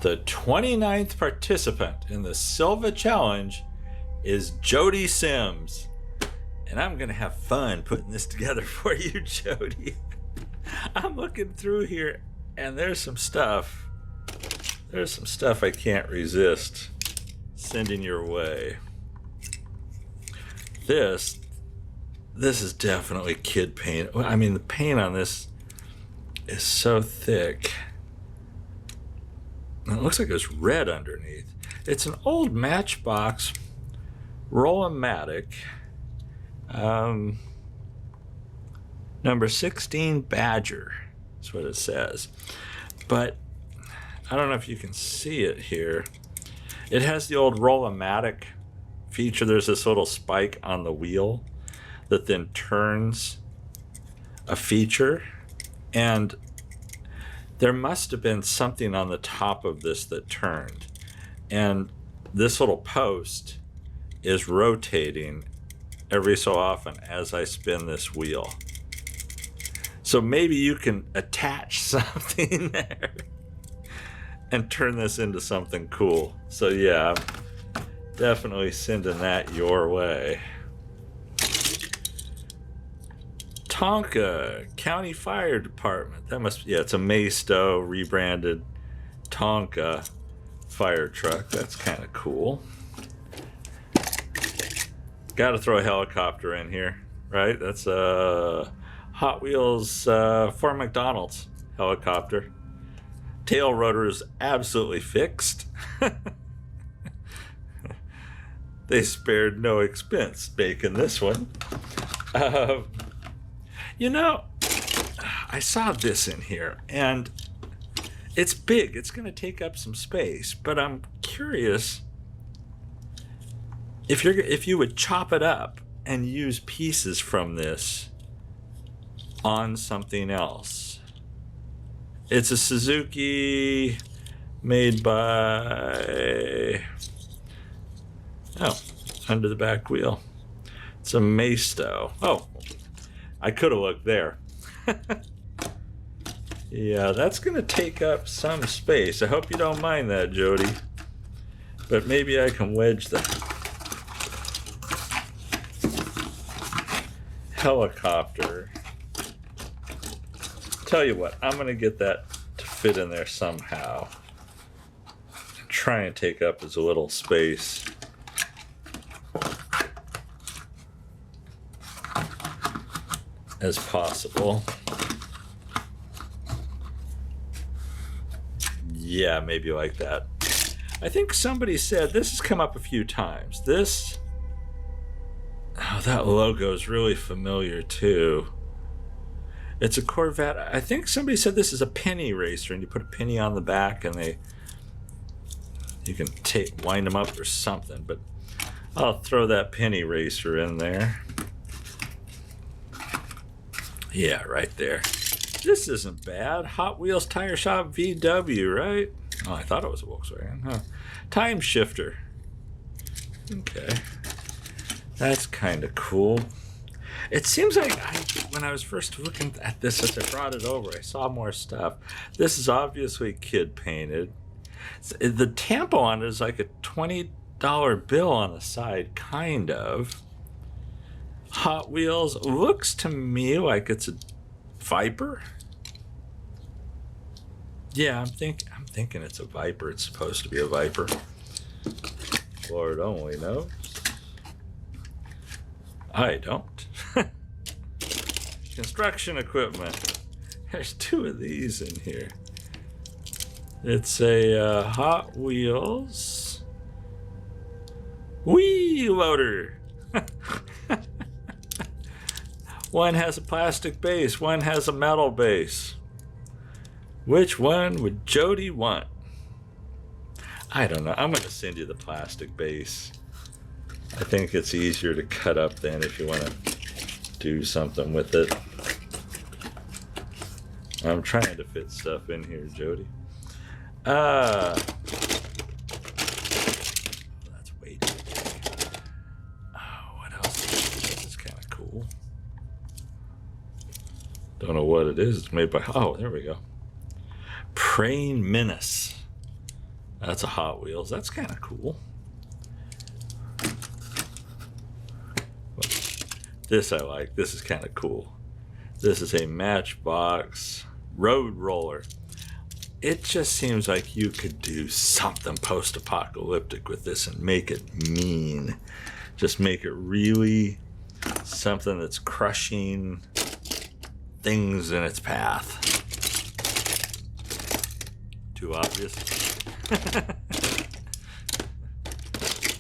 The 29th participant in the Silva challenge is Jody Sims. And I'm going to have fun putting this together for you, Jody. I'm looking through here and there's some stuff. There's some stuff I can't resist sending your way. This is definitely kid paint. I mean, the paint on this is so thick. It looks like it's red underneath. It's an old Matchbox Roll-O-Matic, number 16 Badger. That's what it says. But I don't know if you can see it here. It has the old Roll-O-Matic feature. There's this little spike on the wheel that then turns a feature, and there must have been something on the top of this that turned, and this little post is rotating every so often as I spin this wheel. So maybe you can attach something there and turn this into something cool. So yeah, I'm definitely sending that your way. Tonka County Fire Department. That must, yeah, it's a Maystow rebranded Tonka fire truck. That's kind of cool. Got to throw a helicopter in here, right? That's a Hot Wheels for McDonald's helicopter. Tail rotor is absolutely fixed. They spared no expense making this one. You know, I saw this in here, and it's big. It's going to take up some space, but I'm curious if you would chop it up and use pieces from this on something else. It's a Suzuki made by, oh, under the back wheel. It's a Maystow. Oh, I could have looked there. Yeah, that's going to take up some space. I hope you don't mind that, Jody. But maybe I can wedge the helicopter. Tell you what, I'm going to get that to fit in there somehow. Try and take up as little space as possible. Yeah, maybe like that. I think somebody said this has come up a few times. This, oh, that logo is really familiar too. It's a Corvette. I think somebody said this is a penny racer, and you put a penny on the back, and you can wind them up or something. But I'll throw that penny racer in there. Yeah, right there. This isn't bad. Hot Wheels Tire Shop VW, right? Oh, I thought it was a Volkswagen. Huh. Time shifter. Okay. That's kind of cool. It seems like when I was first looking at this as I brought it over, I saw more stuff. This is obviously kid painted. The tampo on it is like a $20 bill on the side, kind of. Hot Wheels looks to me like it's a Viper. Yeah, I'm thinking it's a Viper. It's supposed to be a Viper. Lord only knows. I don't. Construction equipment. There's two of these in here. It's a Hot Wheels wheel loader. One has a plastic base, one has a metal base. Which one would Jody want? I don't know. I'm going to send you the plastic base. I think it's easier to cut up than if you want to do something with it. I'm trying to fit stuff in here, Jody. That's way too big. Oh, what else? This is kind of cool. Don't know what it is. It's made by, oh, there we go. Praying Menace. That's a Hot Wheels. That's kind of cool. This I like. This is kind of cool. This is a Matchbox road roller. It just seems like you could do something post-apocalyptic with this and make it mean. Just make it really something that's crushing things in its path. Too obvious.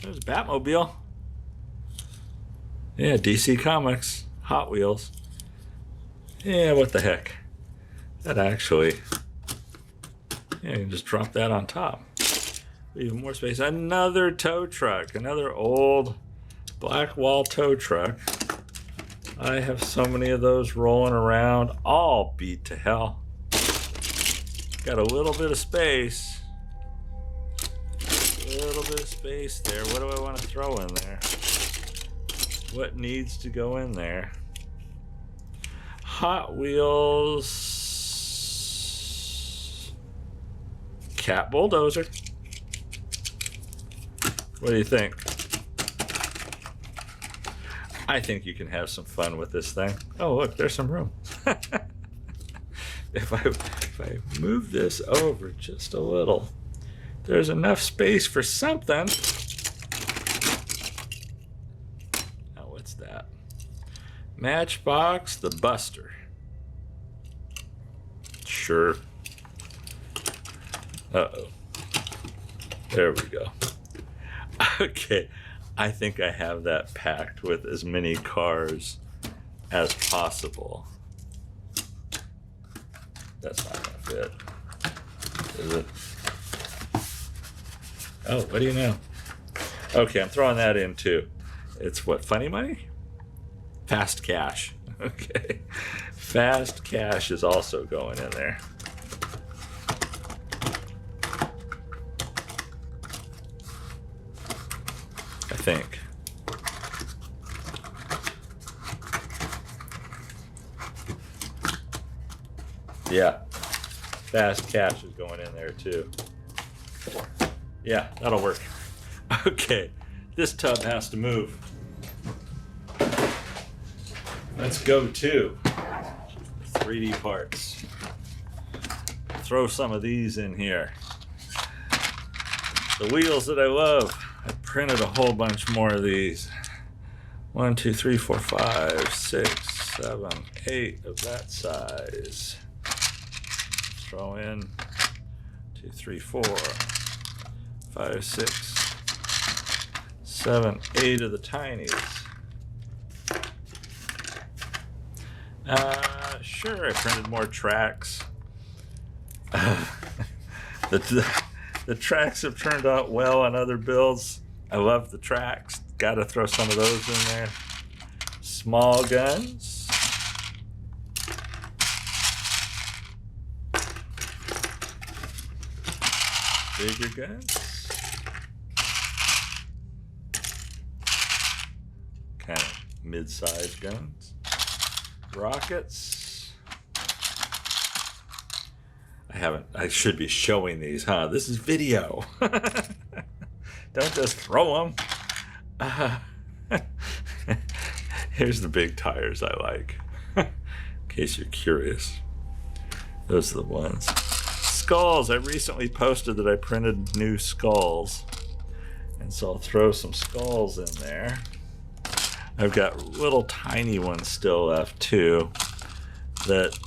There's Batmobile. Yeah, DC Comics. Hot Wheels. Yeah, what the heck. That actually... Yeah, you can just drop that on top. Even more space. Another tow truck. Another old black wall tow truck. I have so many of those rolling around, all beat to hell. Got a little bit of space. A little bit of space there. What do I want to throw in there? What needs to go in there? Hot Wheels. Cat bulldozer. What do you think? I think you can have some fun with this thing. Oh, look, there's some room. If I move this over just a little, there's enough space for something. Now, what's that? Matchbox the Buster. Sure. Uh-oh. There we go. Okay. I think I have that packed with as many cars as possible. That's not gonna fit. Is it? Oh, what do you know? Okay, I'm throwing that in too. It's what, funny money? Fast cash. Okay. Fast cash is also going in there. I think. Yeah, fast cash is going in there too. Yeah, that'll work. Okay, this tub has to move. Let's go to 3D parts. Throw some of these in here. The wheels that I love. I printed a whole bunch more of these. 1, 2, 3, 4, 5, 6, 7, 8 of that size. Throw in 2, 3, 4, 5, 6, 7, 8 of the tinies. Sure, I printed more tracks. The tracks have turned out well on other builds. I love the tracks. Gotta throw some of those in there. Small guns. Bigger guns. Kind of mid-sized guns. Rockets. I should be showing these, huh? This is video. Don't just throw them. Here's the big tires I like. In case you're curious. Those are the ones. Skulls. I recently posted that I printed new skulls. And so I'll throw some skulls in there. I've got little tiny ones still left too that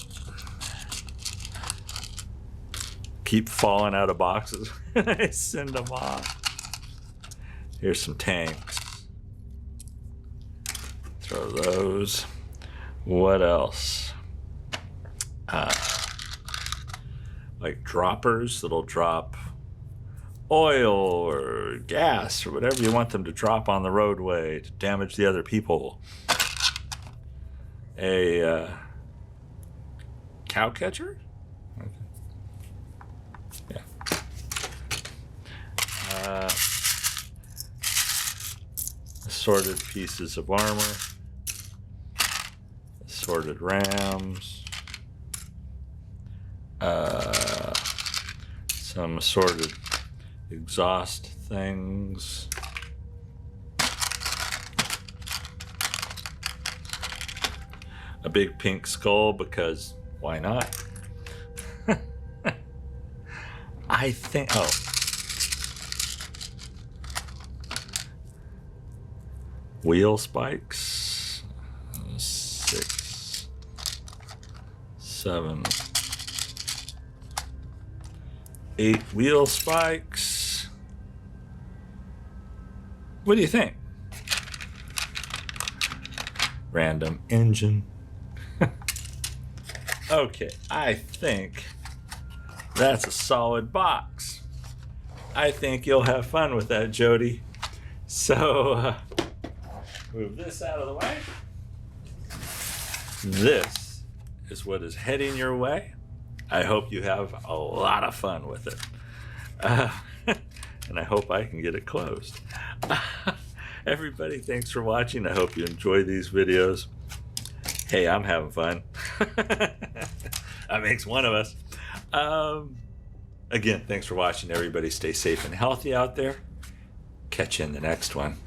keep falling out of boxes when I send them off. Here's some tanks. Throw those. What else? Like droppers that'll drop oil or gas or whatever you want them to drop on the roadway to damage the other people. A cow catcher? Okay. Yeah. Assorted pieces of armor. Assorted rams. Some assorted exhaust things. A big pink skull, because why not? I think, oh. Wheel spikes. 6, 7, 8 wheel spikes. What do you think? Random engine. Okay, I think that's a solid box. I think you'll have fun with that, Jody. So, move this out of the way. This is what is heading your way. I hope you have a lot of fun with it. And I hope I can get it closed. Everybody, thanks for watching. I hope you enjoy these videos. Hey, I'm having fun. That makes one of us. Again, thanks for watching. Everybody stay safe and healthy out there. Catch you in the next one.